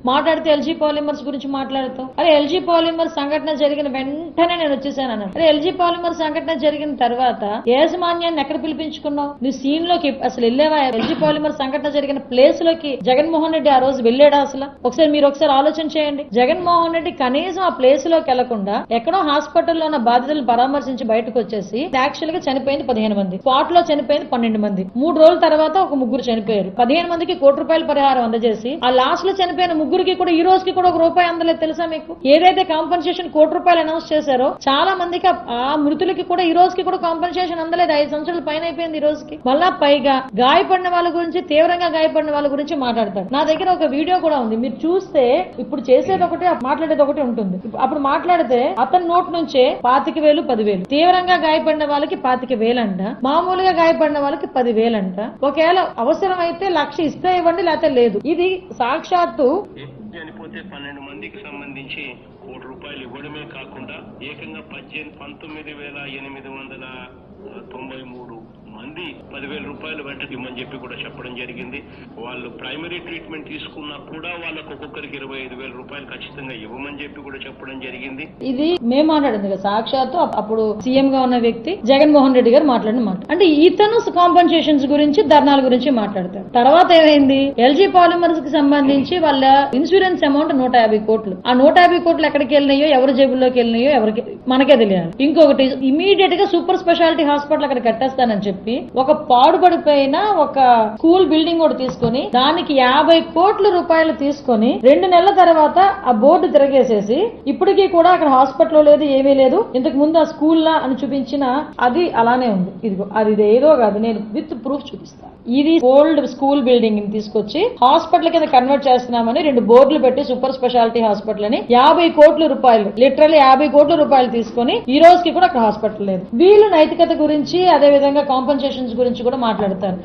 మాట్లాడితే LG polymers గురించి మాట్లాడతావు. అరే ఎల్జీ పాలిమర్ సంఘటన జరిగిన వెంటనే నేను వచ్చేసాను అన్నాను. అరే ఎల్జీ పాలిమర్ సంఘటన జరిగిన తర్వాత యాజమాన్యాన్ని ఎక్కడ పిలిపించుకున్నావు? నువ్వు సీన్ లోకి అసలు వెళ్ళావా? ఎల్జీ పాలిమర్ సంఘటన జరిగిన ప్లేస్ లోకి జగన్మోహన్ రెడ్డి ఆ రోజు వెళ్ళాడా? అసలు మీరు ఒకసారి ఆలోచన చేయండి. జగన్మోహన్ రెడ్డి కనీసం ఆ ప్లేస్ లోకి వెళ్లకుండా ఎక్కడో హాస్పిటల్లో ఉన్న బాధితులను పరామర్శించి బయటకు వచ్చేసి యాక్చువల్ గా చనిపోయింది 15 మంది, స్పాట్ లో చనిపోయింది 12 మంది, 3 రోజుల తర్వాత ఒక 3 చనిపోయారు. 15 మందికి ₹1 పరిహారం అందజేసి ఆ లాస్ట్ లో చనిపోయిన 3 కూడా ఈ రోజుకి కూడా ₹1 అందలేదు. తెలుసా మీకు? ఏదైతే కాంపన్సేషన్ ₹1 అనౌన్స్ చేశారో చాలా మందికి ఆ మృతులకి కూడా ఈ రోజుకి కూడా కాంపన్సేషన్ అందలేదు. 5 సంవత్సరాల పైన అయిపోయింది ఈ రోజుకి. మళ్ళా పైగా గాయపడిన వాళ్ళ గురించి, తీవ్రంగా గాయపడిన వాళ్ళ గురించి మాట్లాడతాడు. నా దగ్గర ఒక వీడియో కూడా ఉంది, మీరు చూస్తే ఇప్పుడు చేసేది ఒకటి మాట్లాడేది ఒకటి ఉంటుంది. అప్పుడు మాట్లాడితే అతని నోట్ నుంచే 25,000, 10,000, తీవ్రంగా గాయపడిన వాళ్ళకి 25,000 అంట, మామూలుగా గాయపడిన వాళ్ళకి 10,000 అంట. ఒకవేళ అవసరం అయితే 1,00,000 ఇస్తే ఇవ్వండి, లేకపోతే లేదు. ఇది సాక్షాత్తు చనిపోతే 12 మందికి సంబంధించి ₹1 ఇవ్వడమే కాకుండా ఏకంగా 19,893 మంది ₹10,000 వెంటకి ఇమ్మని చెప్పి కూడా చెప్పడం జరిగింది. వాళ్ళు ప్రైమరీ ట్రీట్మెంట్ తీసుకున్నా కూడా వాళ్ళకు ఒక్కొక్కరికి ₹25,000 ఖచ్చితంగా ఇవ్వమని చెప్పి కూడా చెప్పడం జరిగింది. ఇది మేము మాట్లాడింది కదా, సాక్షాత్తు అప్పుడు సీఎం గా ఉన్న వ్యక్తి జగన్మోహన్ రెడ్డి గారు మాట్లాడిన మాట. అంటే ఇతను కాంపన్సేషన్స్ గురించి, ధర్నాల గురించి మాట్లాడతారు. తర్వాత ఏమైంది? ఎల్జీ పాలిమర్స్ కి సంబంధించి వాళ్ళ ఇన్సూరెన్స్ అమౌంట్ 150 కోట్లు. ఆ 150 కోట్లు ఎక్కడికి వెళ్ళినాయో, ఎవరి జేబుల్లోకి వెళ్ళినాయో ఎవరికి మనకే తెలియాలి. ఇంకొకటి, ఇమీడియట్ గా సూపర్ స్పెషాలిటీ హాస్పిటల్ అక్కడ కట్టేస్తానని చెప్పి ఒక పాడుపడిపోయిన ఒక స్కూల్ బిల్డింగ్ కూడా తీసుకుని దానికి ₹50 కోట్లు తీసుకుని 2 నెలల తర్వాత ఆ బోర్డు తిరగేసేసి ఇప్పటికీ కూడా అక్కడ హాస్పిటల్ లేదు, ఏమీ లేదు. ఇంతకు ముందు ఆ స్కూల్ లా అని చూపించిన అది అలానే ఉంది. ఇదిగో అది ఏదో కాదు, నేను విత్ ప్రూఫ్ చూపిస్తాను. ఇది ఓల్డ్ స్కూల్ బిల్డింగ్ ని తీసుకొచ్చి హాస్పిటల్ కింద కన్వర్ట్ చేస్తున్నామని 2 బోర్డులు పెట్టి సూపర్ స్పెషాలిటీ హాస్పిటల్ అని ₹50 కోట్లు, లిటరల్లీ ₹50 కోట్లు తీసుకుని ఈ రోజుకి కూడా అక్కడ హాస్పిటల్ లేదు. వీళ్ళు నైతికత గురించి, అదే విధంగా కాంపన్సేషన్స్ గురించి కూడా మాట్లాడతారు.